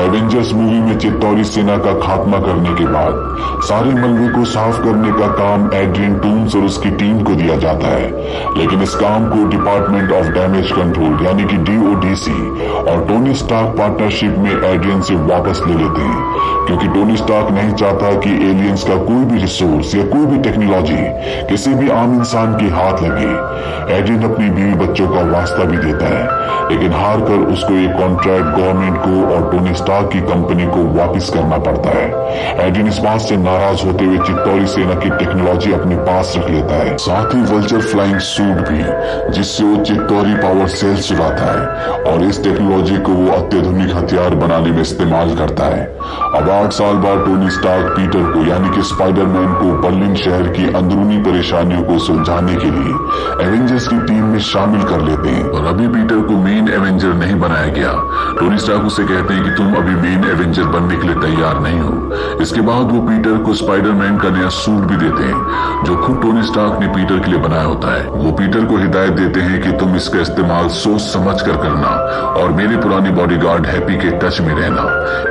Avengers movie में चित्तौरी सेना का खात्मा करने के बाद सारे मलबे को साफ करने का काम एड्रियन टूम्स और उसकी टीम को दिया जाता है, लेकिन इस काम को डिपार्टमेंट ऑफ डैमेज कंट्रोल यानी कि DODC और टोनी स्टार्क पार्टनरशिप में एड्रियन से वापस ले लेते हैं, क्योंकि टोनी स्टार्क नहीं चाहता कि एलियंस का कोई भी रिसोर्स या कोई भी टेक्नोलॉजी किसी भी आम इंसान के हाथ लगे। एड्रियन अपनी बीवी बच्चों का वास्ता भी देता है, लेकिन हार कर उसको एक कॉन्ट्रैक्ट गवर्नमेंट को और टोनी स्टार्क की कंपनी को वापस करना पड़ता है। एड्रियन इस बात से नाराज होते हुए चित्तौरी सेना की टेक्नोलॉजी अपने पास रख लेता है, साथ ही वल्चर फ्लाइंग सूट भी, जिससे वो चित्तौरी पावर सेल्स चुराता है और इस टेक्नोलॉजी को वो अत्याधुनिक हथियार बनाने में इस्तेमाल करता है। अब 8 साल बाद टोनी स्टार्क पीटर को यानी कि स्पाइडरमैन को बर्लिन शहर की अंदरूनी परेशानियों को सुलझाने के लिए एवेंजर्स की टीम में शामिल कर लेते हैं, और अभी पीटर को मेन एवेंजर नहीं बनाया गया। टोनी स्टार्क उसे कहते हैं कि तुम अभी मेन एवेंजर बनने के लिए तैयार नहीं हो। इसके बाद वो पीटर को स्पाइडरमैन का नया सूट भी देते हैं, जो खुद टोनी स्टार्क ने पीटर के लिए बनाया होता है। वो पीटर को हिदायत देते हैं कि तुम इसका इस्तेमाल सोच समझ कर करना और मेरे पुराने बॉडीगार्ड हैप्पी के टच में रहना।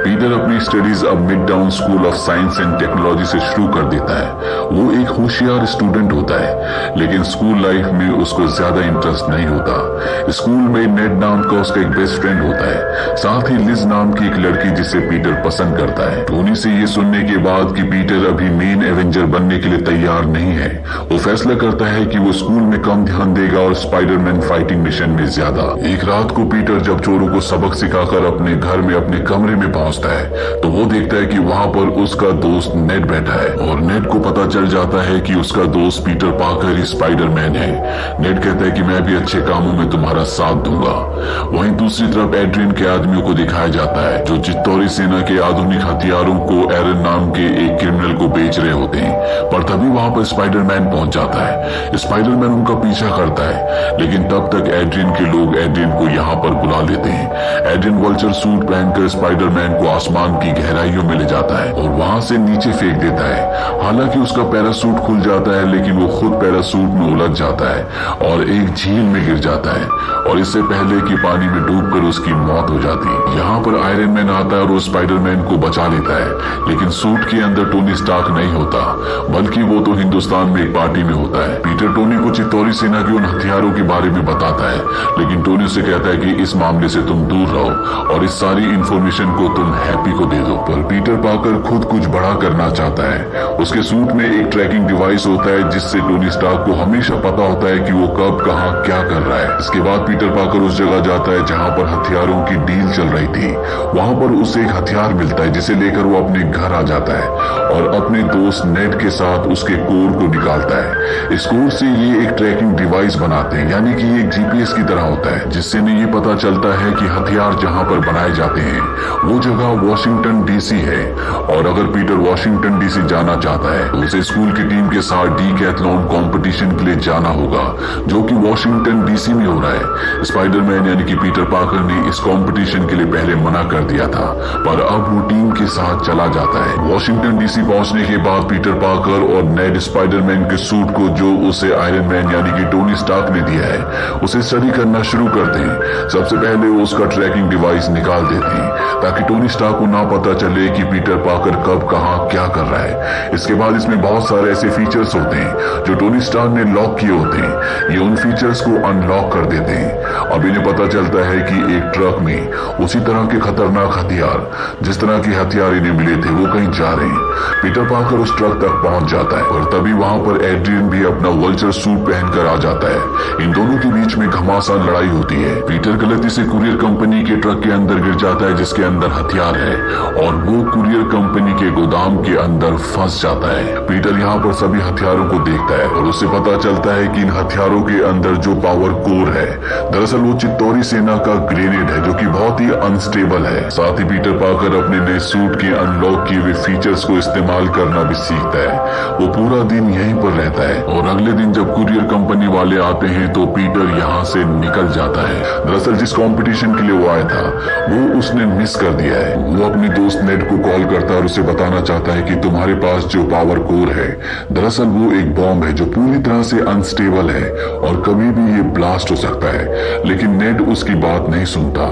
पीटर अपनी स्टडीज अब mid town school of science and technology से शुरू कर देता है। वो एक होशियार स्टूडेंट होता है, लेकिन स्कूल लाइफ में उसको ज्यादा इंटरेस्ट नहीं होता। स्कूल में नेड नाम का उसका एक बेस्ट फ्रेंड होता है, साथ ही लिज नाम की एक लड़की जिसे पीटर पसंद करता है। टोनी से ये सुनने के बाद कि पीटर अभी मेन एवेंजर बनने के लिए तैयार नहीं है, वो फैसला करता है कि वो स्कूल में कम ध्यान देगा और स्पाइडरमैन फाइटिंग मिशन में ज्यादा। एक रात को पीटर जब चोरों को सबक सिखाकर अपने घर में अपने कमरे में पहुंचता है, तो वो देखता है कि वहां पर उसका दोस्त नेड बैठा है, और नेड को पता चल जाता है कि उसका दोस्त पीटर पाकर ही स्पाइडरमैन है। नेड कहता है कि मैं भी अच्छे कामों में तुम्हारा साथ दूंगा। वहीं दूसरी तरफ एड्रियन के आदमियों को दिखाया जाता है, जो चित्तौरी सेना के आधुनिक हथियारों को एरन नाम के एक क्रिमिनल को बेच रहे होते हैं, पर तभी वहां पर स्पाइडरमैन पहुंच जाता है। स्पाइडरमैन उनका पीछा करता है, लेकिन तब तक एड्रियन के लोग एड्रियन को यहाँ पर बुला लेते हैं। एड्रियन वल्चर सूट पहनकर स्पाइडरमैन को आसमान की गहराइयों में ले जाता है और वहां से नीचे फेंक देता है। हालांकि उसका पैरासूट खुल जाता है, लेकिन वो खुद पैरासूट में उलझ जाता है और एक झील में गिर जाता है, और इससे पहले कि पानी में डूबकर उसकी मौत हो जाती। यहाँ पर आयरन मैन आता है और वो स्पाइडरमैन को बचा लेता है, लेकिन सूट के अंदर टोनी स्टार्क नहीं होता, बल्कि वो तो हिंदुस्तान में एक पार्टी में होता है। पीटर टोनी को चित्तौरी सेना के उन हथियारों के बारे में बताता है, लेकिन टोनी से कहता है कि इस मामले से तुम दूर रहो और इस सारी इंफॉर्मेशन को तुम हैप्पी को दे दो। पर पीटर पाकर खुद कुछ बड़ा करना चाहता है। उसके सूट में एक ट्रैकिंग डिवाइस होता है, जिससे टोनी स्टार्क को हमेशा पता होता है कि वो कब कहाँ क्या कर रहा है। इसके बाद पीटर पाकर उस जगह जाता है जहाँ पर हथियारों की डील चल रही थी। वहां पर उसे एक हथियार मिलता है, जिसे लेकर वो अपने घर आ जाता है और अपने दोस्त नेड के साथ उसके कोर को निकालता है। इस कोर से ये एक ट्रैकिंग डिवाइस बनाते हैं, यानी कि ये एक GPS की तरह होता है, जिससे इन्हें ये पता चलता है कि हथियार जहाँ पर बनाए जाते हैं वो जगह वॉशिंगटन DC है। और अगर पीटर वॉशिंगटन DC जाना चाहता है तो उसे स्कूल की टीम के साथ डीकैथलॉन कंपटीशन के लिए जाना होगा, जो कि वॉशिंगटन DC में हो रहा है। स्पाइडरमैन यानी कि पीटर पाकर ने इस कंपटीशन के लिए पहले मना कर दिया था, पर अब वो टीम के साथ चला जाता है। वॉशिंगटन DC पहुंचने के बाद पीटर पाकर और नेड स्पाइडरमैन के सूट को, जो उसे आयरन मैन यानी कि टोनी स्टार्क ने दिया है, उसे स्टडी करना शुरू करते हैं। सबसे पहले वो उसका ट्रैकिंग डिवाइस निकाल देते हैं, ताकि टोनी स्टार्क को ना पता चले कि पीटर पाकर कब कहाँ क्या कर रहा है। इसके बाद इसमें बहुत सारे ऐसे फीचर्स होते हैं जो टोनी स्टार्क ने लॉक किए होते हैं। ये उन फीचर्स को अनलॉक कर देते हैं। अब इन्हें पता चलता है कि एक ट्रक में उसी तरह के खतरनाक हथियार, जिस तरह के हथियार इन्हें मिले थे, वो कहीं जा रहे हैं। पीटर पाकर उस ट्रक तक पहुंच जाता है और तभी वहां पर एड्रियन भी अपना वल्चर सूट पहनकर आ जाता है। इन दोनों के बीच में घमासान लड़ाई होती है। पीटर गलती से कुरियर कंपनी के ट्रक के अंदर गिर जाता है, जिसके अंदर हथियार है, और वो कुरियर कंपनी के गोदाम के अंदर फंस जाता है। पीटर यहाँ पर सभी हथियारों को देखता है और उसे पता चलता है कि इन हथियारों के अंदर जो पावर कोर है, दरअसल वो चित्तौरी सेना का ग्रेनेड है, जो कि बहुत ही अनस्टेबल है। साथ ही पीटर पाकर अपने नए सूट के अनलॉक किए हुए फीचर्स को इस्तेमाल करना भी सीखता है। वो पूरा दिन यहीं पर रहता है और अगले दिन जब कुरियर कंपनी वाले आते हैं तो पीटर यहाँ से निकल जाता है। दरअसल जिस कंपटीशन के लिए वो आया था वो उसने मिस कर दिया है। वो अपने दोस्त नेड को कॉल करता है और उसे बताना चाहता है कि तुम्हारे पास जो पावर कोर है, दरअसल वो एक बॉम्ब है जो पूरी तरह से अनस्टेबल है और कभी भी ये ब्लास्ट हो सकता है। लेकिन नेड उसकी बात नहीं सुनता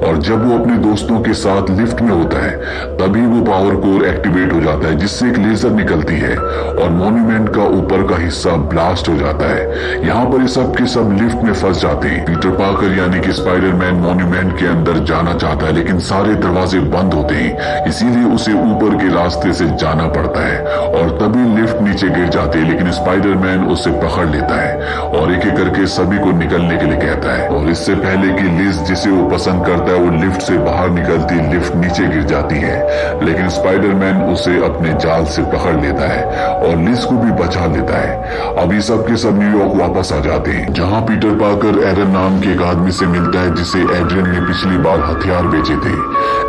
और जब वो अपने दोस्तों के साथ लिफ्ट में होता है, तभी वो पावर कोर एक्टिवेट हो जाता है जिससे एक लेजर निकलती है और मॉन्यूमेंट का ऊपर का हिस्सा ब्लास्ट हो जाता है। यहाँ पर ये सब के सब लिफ्ट में फंस जाते हैं। पीटर पार्कर यानी कि स्पाइडरमैन मॉन्यूमेंट के अंदर जाना चाहता है, लेकिन सारे दरवाजे बंद होते हैं, इसीलिए उसे ऊपर के रास्ते से जाना पड़ता है और तभी लिफ्ट नीचे गिर जाती है। लेकिन स्पाइडरमैन उसे पकड़ लेता है और एक एक करके सभी को निकलने के लिए कहता है। और इससे पहले कि लिज जिसे वो पसंद करता है वो लिफ्ट से बाहर निकलती, लिफ्ट नीचे गिर जाती है, लेकिन स्पाइडरमैन उसे अपने जाल से पकड़ लेता है और लिज को भी बचा लेता है। अभी सब के सब न्यूयॉर्क वापस आ जाते हैं, जहाँ पीटर पार्कर एरन नाम के एक आदमी से मिलता है जिसे एड्रियन ने पिछली बार हथियार बेचे थे।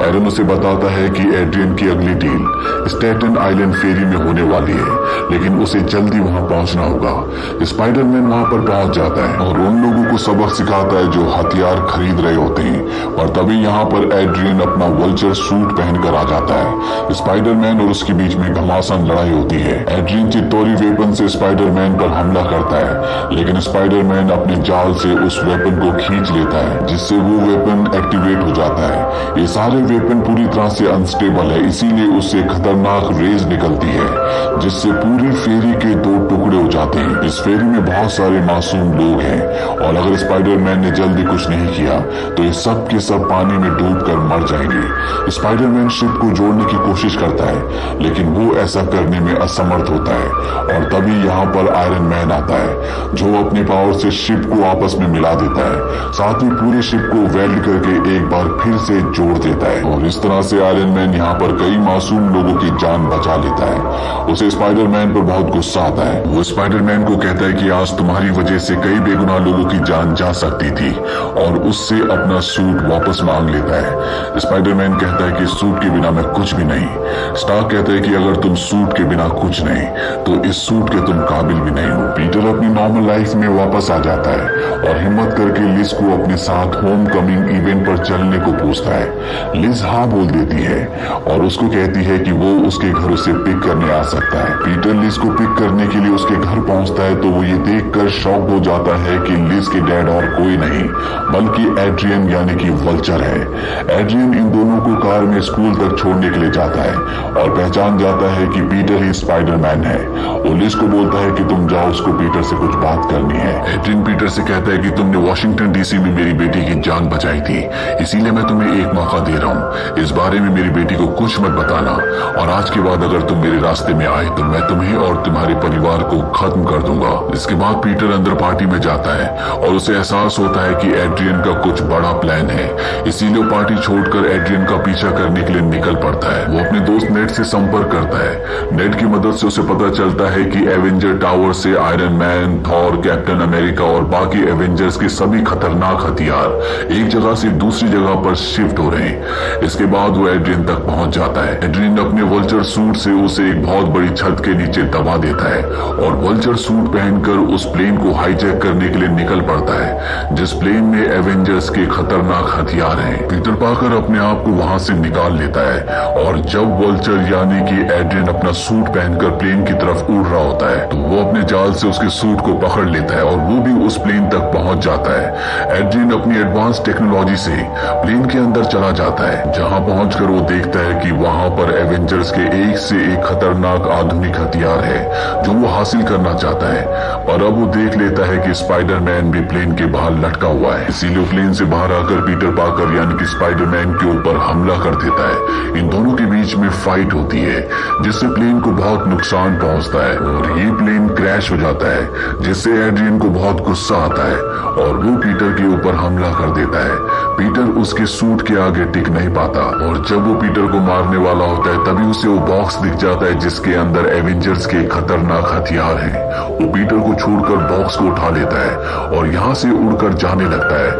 एरन उसे बताता है कि एड्रियन की अगली डील स्टेटन आइलैंड फेरी में होने वाली है, लेकिन उसे जल्दी वहां पहुंचना होगा। स्पाइडरमैन वहां पर पहुंच जाता है और उन लोगों को सबक सिखाता है जो हथियार खरीद रहे होते हैं। और तभी यहाँ पर एड्रियन अपना वल्चर सूट पहनकर आ जाता है। स्पाइडरमैन और उसके बीच में घमासान लड़ाई होती है। एड्रियन चित्तौरी वेपन से स्पाइडरमैन पर हमला करता है, लेकिन स्पाइडरमैन अपने जाल से उस वेपन को खींच लेता है, जिससे वो वेपन एक्टिवेट हो जाता है। ये सारे वेपन पूरी तरह से अनस्टेबल है, इसीलिए उससे खतरनाक रेज निकलती है, जिससे पूरी फेरी के 2 टुकड़े हो जाते हैं। इस फेरी में बहुत सारे मासूम लोग हैं और अगर स्पाइडरमैन ने जल्दी कुछ नहीं किया तो ये सब के सब पानी में डूबकर मर जाएंगे। स्पाइडरमैन शिप को जोड़ने की कोशिश करता है, लेकिन वो ऐसा करने में असमर्थ होता है। और तभी यहाँ पर आयरन मैन आता है, जो अपने पावर से शिप को आपस में मिला देता है, साथ ही पूरी शिप को वेल्ड करके एक बार फिर से जोड़ देता है। और इस तरह से आयरन मैन यहाँ पर कई मासूम लोगों की जान बचा लेता है। उसे स्पाइडरमैन पर बहुत गुस्सा आता है। वो स्पाइडरमैन को कहता है कि आज तुम्हारी वजह से कई बेगुनाह लोगों की जान जा सकती थी, और उससे अपना सूट वापस मांग लेता है। स्पाइडरमैन कहता है कि सूट के बिना मैं कुछ भी नहीं। स्टार्क कहता है कि अगर तुम सूट के बिना कुछ नहीं तो इस सूट के तुम काबिल भी नहीं हो। पीटर अपनी नॉर्मल लाइफ में वापस आ जाता है और हिम्मत करके लिज को अपने साथ होम कमिंग इवेंट पर चलने को पूछता है। लिज हाँ बोल देती है और उसको कहती है कि वो उसके घर उसे पिक करने आ सकता है। पीटर लिज को पिक करने के लिए उसके घर पहुंचता है तो वो ये देखकर शॉक हो जाता है कि लिज के डैड और कोई नहीं बल्कि एड्रियन यानी कि वल्चर है। एड्रियन इन दोनों को कार में स्कूल तक छोड़ने के लिए जाता है और पहचान जाता है कि पीटर ही स्पाइडरमैन है। वो लिज को बोलता है कि तुम जाओ, उसको पीटर से कुछ बात करनी है। एड्रियन पीटर से कहता है कि तुमने वॉशिंगटन डीसी में मेरी बेटी की जान बचाई थी, इसीलिए मैं तुम्हें एक मौका दे रहा हूँ। इस बारे में मेरी बेटी को कुछ मत बताना, और आज के बाद अगर तुम मेरे रास्ते में आए तो मैं तुम्हें और तुम्हारे परिवार को खत्म कर दूंगा। इसके बाद पीटर अंदर पार्टी में जाता है और उसे एहसास होता है कि एड्रियन का कुछ बड़ा प्लान है, इसीलिए वो पार्टी छोड़कर एड्रियन का पीछा करने के लिए निकल पड़ता है। वो अपने दोस्त नेड से संपर्क करता है। नेड की मदद से उसे पता चलता है कि एवेंजर टावर से iron man, Thor, captain America और बाकी एवेंजर्स के सभी खतरनाक हथियार एक जगह से दूसरी जगह पर शिफ्ट हो रहे हैं। इसके बाद वो एड्रियन तक पहुंच जाता है। एड्रियन अपने वल्चर सूट से उसे एक बहुत बड़ी छत के नीचे दबा देता है और वल्चर सूट पहनकर उस प्लेन को हाईजैक करने के लिए निकल पड़ता है, जिस प्लेन में एवेंजर्स के खतरनाक हथियार हैं। पीटर पार्कर अपने आप को वहां से निकाल लेता है और जब वल्चर यानी कि एड्रियन अपना सूट पहनकर प्लेन की तरफ उड़ रहा होता है तो वो अपने जाल से उसके सूट को पकड़ लेता है और वो भी उस प्लेन तक पहुंच जाता है। एड्रियन अपनी एडवांस टेक्नोलॉजी से प्लेन के अंदर चला जाता है, जहां पहुंचकर वो देखता है कि वहां पर एवेंजर्स के एक से एक खतरनाक आधुनिक हथियार है जो वो हासिल करना चाहता है। और अब वो देख लेता है कि स्पाइडरमैन भी प्लेन के बाहर लटका हुआ है, इसीलिए प्लेन से बाहर आकर पीटर पार्कर यानी कि स्पाइडरमैन के ऊपर हमला कर देता है। इन दोनों के बीच में फाइट होती है जिससे प्लेन को बहुत नुकसान पहुंचता है और ये प्लेन क्रैश हो जाता है, जिससे एड्रियन को बहुत गुस्सा आता है और वो पीटर के ऊपर हमला कर देता है। पीटर उसके सूट के आगे टिक नहीं पाता और जब वो पीटर को मारने वाला होता है तभी उसे वो बॉक्स दिख जाता है जिसके अंदर एवेंजर्स के खतरनाक हथियार हैं। वो पीटर को छोड़कर बॉक्स को उठा लेता है और यहाँ से उड़कर जाने लगता है।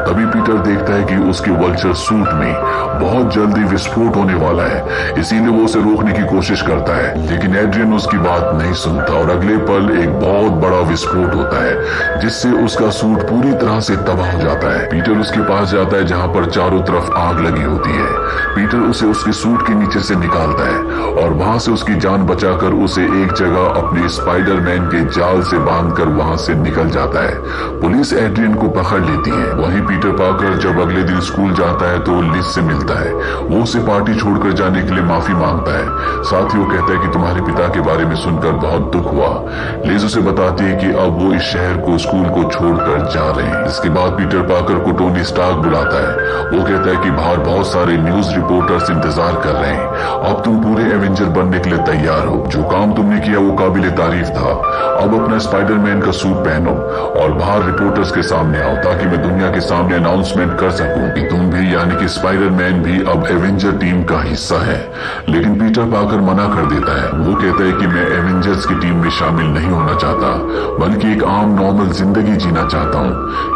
तभी पीटर देखता है कि उसके वल्चर सूट में बहुत जल्दी विस्फोट होने वाला है, इसीलिए वो उसे रोकने की कोशिश करता है, लेकिन एड्रियन उसकी बात नहीं सुनता और अगले पल एक बहुत बड़ा विस्फोट होता है जिससे उसका सूट पूरी तरह से तबाह हो जाता है। पीटर उसके पास जाता है जहाँ पर चारों तरफ आग लगी होती है। पीटर उसे उसके सूट के नीचे से निकालता है और वहां से उसकी जान बचाकर उसे एक जगह अपने स्पाइडरमैन के जाल से बांधकर वहां से निकल जाता है। पुलिस एड्रियन को पकड़ लेती है। वहीं पीटर पार्कर जब अगले दिन स्कूल जाता है तो लिज से मिलता है। वो उसे पार्टी छोड़कर जाने के लिए माफी मांगता है। साथ ही वो कहता है कि तुम्हारे पिता के बारे में सुनकर बहुत दुख हुआ। लिज उसे बताती है कि अब वो इस शहर को, स्कूल को छोड़कर जा रहे हैं। इसके बाद पीटर पार्कर को टोनी स्टार्क बुलाता है। वो कहता है कि बाहर बहुत सारे न्यूज रिपोर्टर्स इंतजार कर रहे हैं। अब तुम पूरे एवेंजर बनने के लिए तैयार हो। जो काम तुमने किया वो काबिल तारीफ था। अब अपना स्पाइडरमैन का सूट पहनो और बाहर रिपोर्टर्स के सामने आओ, ताकि मैं दुनिया के सामने अनाउंसमेंट कर सकूं कि तुम भी, यानी कि स्पाइडरमैन भी अब एवेंजर टीम का हिस्सा है। लेकिन पीटर पार्कर मना कर देता है। वो कहता है कि मैं एवेंजर्स की टीम में शामिल नहीं होना चाहता, बल्कि एक आम नॉर्मल जिंदगी जीना चाहता हूँ।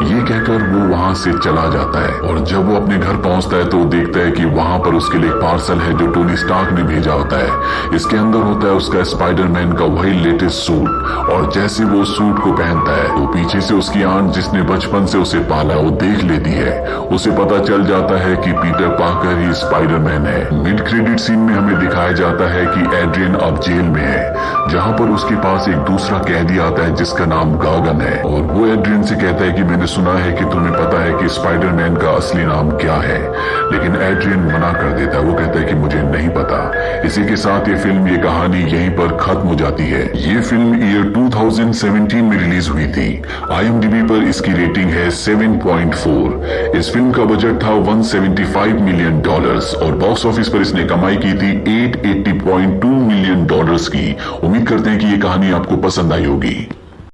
ये कहकर वो वहां से चला जाता है। और जब वो अपने घर पहुंचता है तो वो देखता है कि वहां पर उसके लिए पार्सल है जो टोनी स्टार्क ने भेजा होता है। इसके अंदर होता है उसका स्पाइडरमैन का वही लेटेस्ट सूट। और जैसे वो सूट को पहनता है तो पीछे से उसकी आंट, जिसने बचपन से उसे पाला, वो देख लेती है। उसे पता चल जाता है कि पीटर पार्कर ही स्पाइडरमैन है। मिड क्रेडिट सीन में हमें दिखाया जाता है कि एड्रियन अब जेल में है, जहां पर उसके पास एक दूसरा कैदी आता है जिसका नाम गागन है। और वो एड्रियन से कहता है कि मैंने सुना है कि तुम्हें पता है कि स्पाइडरमैन का असली नाम क्या है। लेकिन एड्रियन मना कर देता है। वो कहता है कि मुझे नहीं पता। इसी के साथ ये फिल्म, ये कहानी यहीं पर खत्म हो जाती है। ये फिल्म ईयर 2017 में रिलीज हुई थी। IMDb पर इसकी रेटिंग है 7.4। इस फिल्म का बजट था $175 मिलियन और बॉक्स ऑफिस पर इसने कमाई की थी $880.2 मिलियन की। उम्मीद करते हैं कि ये कहानी आपको पसंद आई होगी।